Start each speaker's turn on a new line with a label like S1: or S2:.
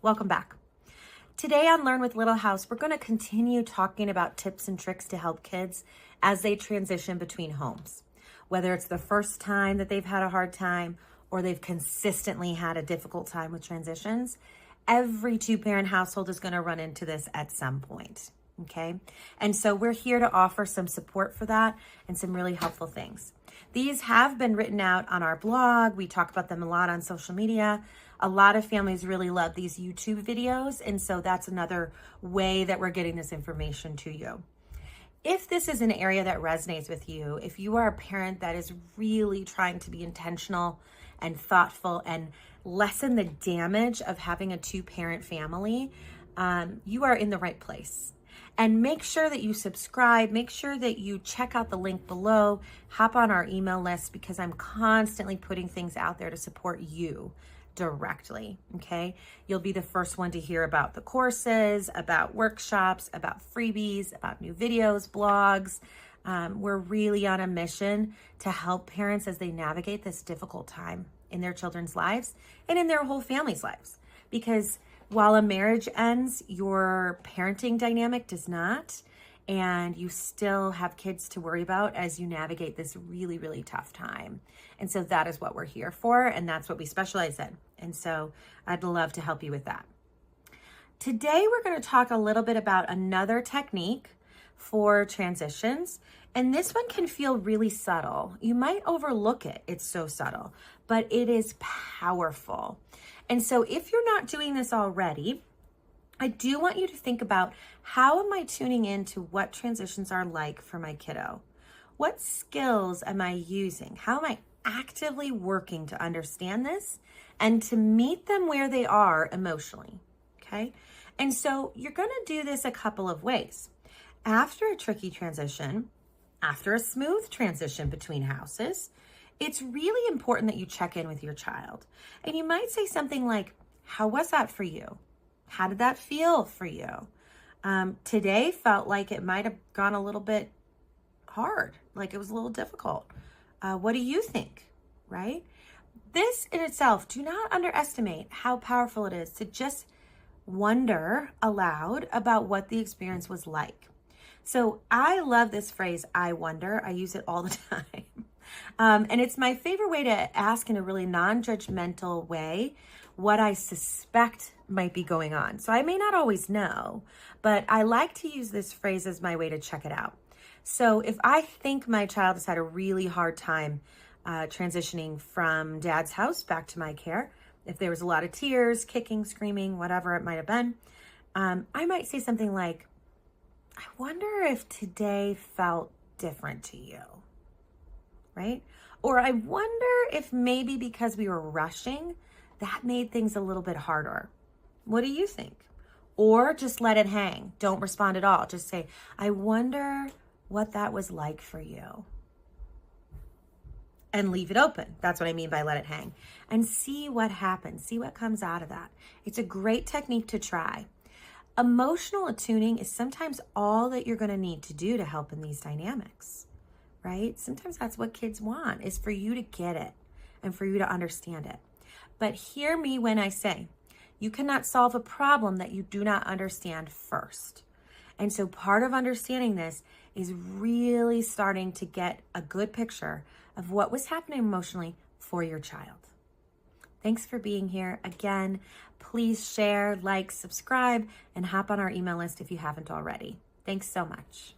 S1: welcome back. Today on Learn with Little House, we're going to continue talking about tips and tricks to help kids as they transition between homes. Whether it's the first time that they've had a hard time or they've consistently had a difficult time with transitions, every two-parent household is going to run into this at some point, okay? And so we're here to offer some support for that and some really helpful things. These have been written out on our blog. We talk about them a lot on social media. A lot of families really love these YouTube videos, and so that's another way that we're getting this information to you. If this is an area that resonates with you, if you are a parent that is really trying to be intentional and thoughtful and lessen the damage of having a two-parent family, you are in the right place. And make sure that you subscribe, make sure that you check out the link below, hop on our email list because I'm constantly putting things out there to support you directly, okay? You'll be the first one to hear about the courses, about workshops, about freebies, about new videos, blogs. We're really on a mission to help parents as they navigate this difficult time in their children's lives and in their whole family's lives. Because while a marriage ends, your parenting dynamic does not, and you still have kids to worry about as you navigate this really, really tough time. And so that is what we're here for, and that's what we specialize in. And so I'd love to help you with that. Today, we're going to talk a little bit about another technique for transitions, and this one can feel really subtle. You might overlook it. It's so subtle, but it is powerful. And so if you're not doing this already, I do want you to think about, how am I tuning into what transitions are like for my kiddo? What skills am I using? How am I actively working to understand this and to meet them where they are emotionally, okay? And so you're gonna do this a couple of ways. After a tricky transition, after a smooth transition between houses, it's really important that you check in with your child. And you might say something like, how was that for you? How did that feel for you? Today felt like it might have gone a little bit hard, like it was a little difficult. What do you think, right? This in itself, do not underestimate how powerful it is to just wonder aloud about what the experience was like. So I love this phrase, I wonder. I use it all the time. And it's my favorite way to ask in a really non-judgmental way what I suspect might be going on. So I may not always know, but I like to use this phrase as my way to check it out. So if I think my child has had a really hard time transitioning from dad's house back to my care, if there was a lot of tears, kicking, screaming, whatever it might have been, I might say something like, I wonder if today felt different to you, right? Or I wonder if maybe because we were rushing, that made things a little bit harder. What do you think? Or just let it hang. Don't respond at all. Just say, I wonder what that was like for you. And leave it open. That's what I mean by let it hang. And see what happens. See what comes out of that. It's a great technique to try. Emotional attuning is sometimes all that you're going to need to do to help in these dynamics, right? Sometimes that's what kids want, is for you to get it and for you to understand it. But hear me when I say, you cannot solve a problem that you do not understand first. And so part of understanding this is really starting to get a good picture of what was happening emotionally for your child. Thanks for being here. Again, please share, like, subscribe, and hop on our email list if you haven't already. Thanks so much.